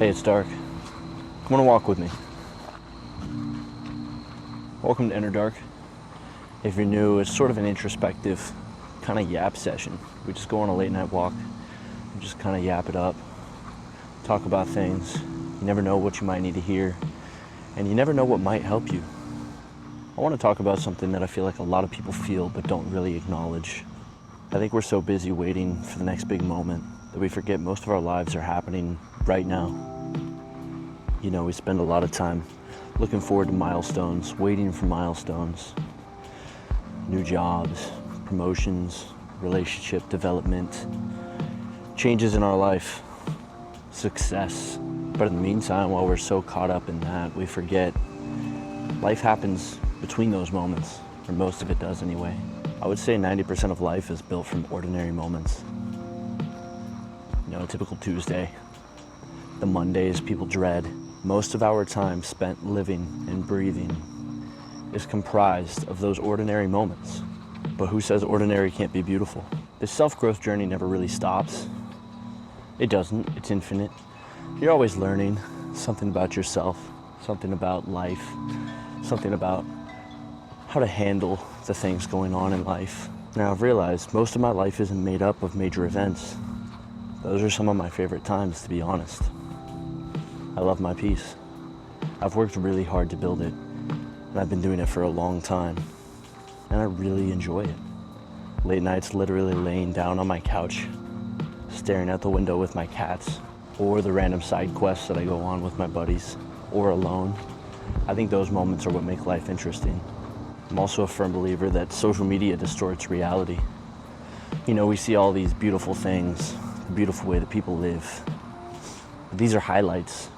Hey, it's dark. Come on a walk with me. Welcome to Interdark. If you're new, it's sort of an introspective kind of yap session. We just go on a late night walk and just kind of yap it up, talk about things. You never know what you might need to hear, and you never know what might help you. I want to talk about something that I feel like a lot of people feel but don't really acknowledge. I think we're so busy waiting for the next big moment that we forget most of our lives are happening right now. You know, we spend a lot of time looking forward to milestones, waiting for milestones, new jobs, promotions, relationship development, changes in our life, success. But in the meantime, while we're so caught up in that, we forget life happens between those moments, or most of it does anyway. I would say 90% of life is built from ordinary moments. You know, a typical Tuesday, the Mondays people dread. Most of our time spent living and breathing is comprised of those ordinary moments. But who says ordinary can't be beautiful? This self-growth journey never really stops. It doesn't, it's infinite. You're always learning something about yourself, something about life, something about how to handle the things going on in life. Now I've realized most of my life isn't made up of major events. Those are some of my favorite times, to be honest. I love my peace. I've worked really hard to build it, and I've been doing it for a long time, and I really enjoy it. Late nights literally laying down on my couch, staring out the window with my cats, or the random side quests that I go on with my buddies, or alone. I think those moments are what make life interesting. I'm also a firm believer that social media distorts reality. You know, we see all these beautiful things, the beautiful way that people live. But these are highlights.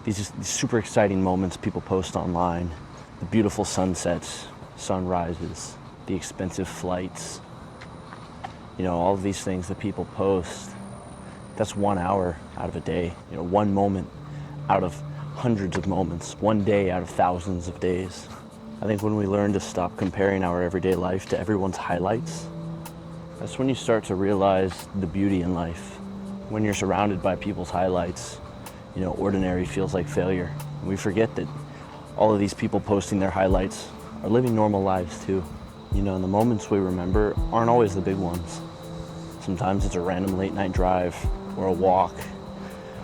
These super exciting moments people post online. The beautiful sunsets, sunrises, the expensive flights. You know, all of these things that people post. That's 1 hour out of a day. You know, one moment out of hundreds of moments. One day out of thousands of days. I think when we learn to stop comparing our everyday life to everyone's highlights, that's when you start to realize the beauty in life. When you're surrounded by people's highlights, you know, ordinary feels like failure. And we forget that all of these people posting their highlights are living normal lives too. You know, and the moments we remember aren't always the big ones. Sometimes it's a random late night drive, or a walk,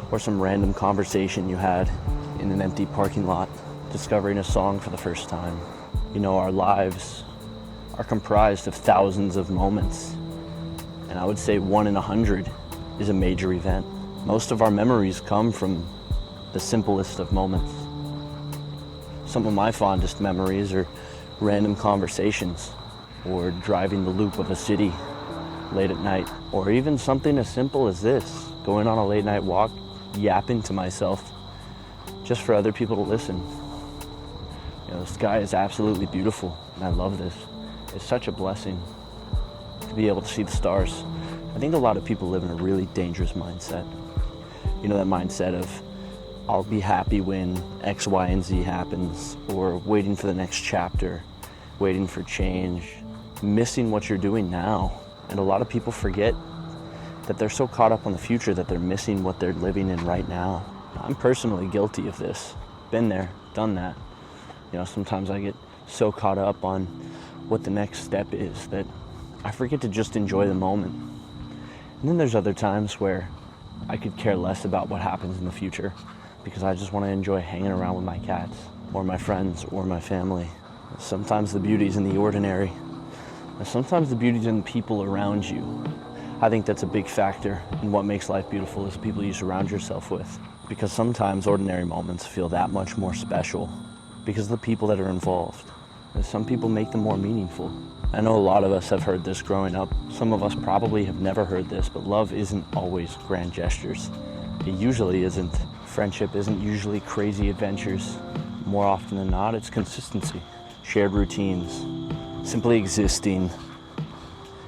or some random conversation you had in an empty parking lot, discovering a song for the first time. You know, our lives are comprised of thousands of moments, and I would say 1 in 100 is a major event. Most of our memories come from the simplest of moments. Some of my fondest memories are random conversations, or driving the loop of a city late at night, or even something as simple as this, going on a late night walk, yapping to myself, just for other people to listen. You know, the sky is absolutely beautiful, and I love this. It's such a blessing to be able to see the stars. I think a lot of people live in a really dangerous mindset. You know, that mindset of, I'll be happy when X, Y, and Z happens, or waiting for the next chapter, waiting for change, missing what you're doing now. And a lot of people forget that they're so caught up on the future that they're missing what they're living in right now. I'm personally guilty of this. Been there, done that. You know, sometimes I get so caught up on what the next step is that I forget to just enjoy the moment. And then there's other times where I could care less about what happens in the future because I just want to enjoy hanging around with my cats or my friends or my family. Sometimes the beauty's in the ordinary. And sometimes the beauty's in the people around you. I think that's a big factor in what makes life beautiful is the people you surround yourself with. Because sometimes ordinary moments feel that much more special because of the people that are involved. And some people make them more meaningful. I know a lot of us have heard this growing up. Some of us probably have never heard this, but love isn't always grand gestures. It usually isn't. Friendship isn't usually crazy adventures. More often than not, it's consistency. Shared routines. Simply existing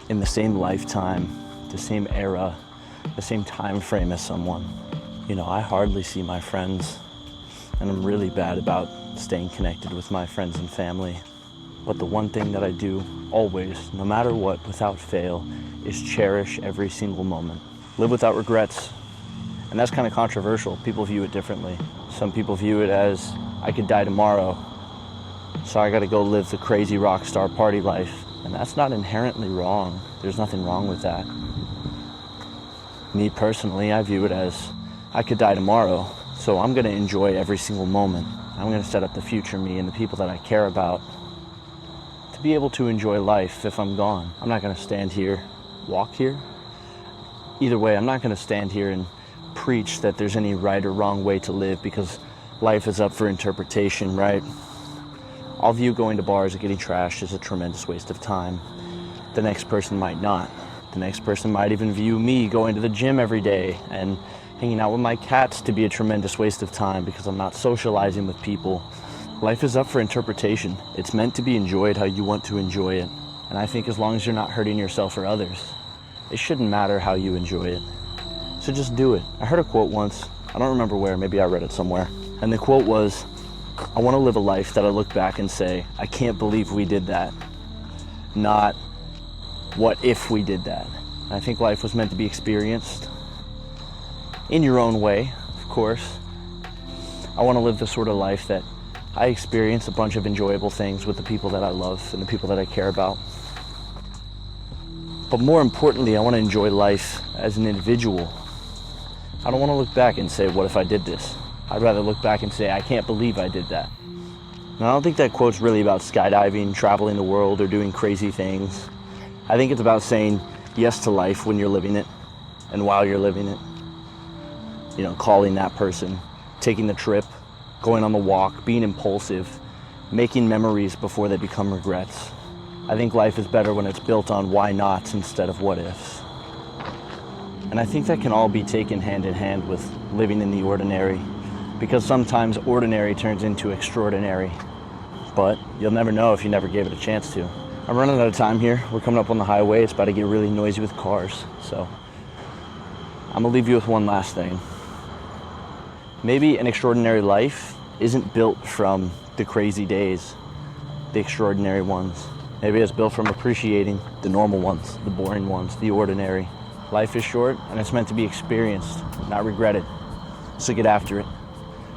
in the same lifetime, the same era, the same time frame as someone. You know, I hardly see my friends, and I'm really bad about staying connected with my friends and family. But the one thing that I do always, no matter what, without fail, is cherish every single moment. Live without regrets, And that's kind of controversial. People view it differently. Some people view it as, I could die tomorrow, so I gotta go live the crazy rock star party life. And that's not inherently wrong. There's nothing wrong with that. Me personally, I view it as, I could die tomorrow, so I'm gonna enjoy every single moment. I'm gonna set up the future me and the people that I care about to be able to enjoy life if I'm gone. I'm not gonna stand here, walk here. Either way, I'm not gonna stand here and preach that there's any right or wrong way to live, because life is up for interpretation, right? I'll view going to bars and getting trashed as a tremendous waste of time. The next person might not. The next person might even view me going to the gym every day and hanging out with my cats to be a tremendous waste of time because I'm not socializing with people. Life is up for interpretation. It's meant to be enjoyed how you want to enjoy it. And I think as long as you're not hurting yourself or others, it shouldn't matter how you enjoy it. So just do it. I heard a quote once, I don't remember where, maybe I read it somewhere. And the quote was, I want to live a life that I look back and say, I can't believe we did that. Not, what if we did that? And I think life was meant to be experienced in your own way, of course. I want to live the sort of life that I experience a bunch of enjoyable things with the people that I love and the people that I care about. But more importantly, I want to enjoy life as an individual. I don't want to look back and say, what if I did this? I'd rather look back and say, I can't believe I did that. And I don't think that quote's really about skydiving, traveling the world, or doing crazy things. I think it's about saying yes to life when you're living it, and while you're living it. You know, calling that person, taking the trip, going on the walk, being impulsive, making memories before they become regrets. I think life is better when it's built on why nots instead of what ifs. And I think that can all be taken hand in hand with living in the ordinary, because sometimes ordinary turns into extraordinary. But you'll never know if you never gave it a chance to. I'm running out of time here. We're coming up on the highway. It's about to get really noisy with cars. So I'm gonna leave you with one last thing. Maybe an extraordinary life isn't built from the crazy days, the extraordinary ones. Maybe it's built from appreciating the normal ones, the boring ones, the ordinary. Life is short and it's meant to be experienced, not regretted. So get after it,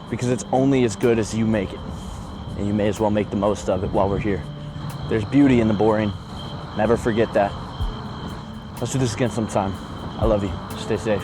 because it's only as good as you make it. And you may as well make the most of it while we're here. There's beauty in the boring. Never forget that. Let's do this again sometime. I love you. Stay safe.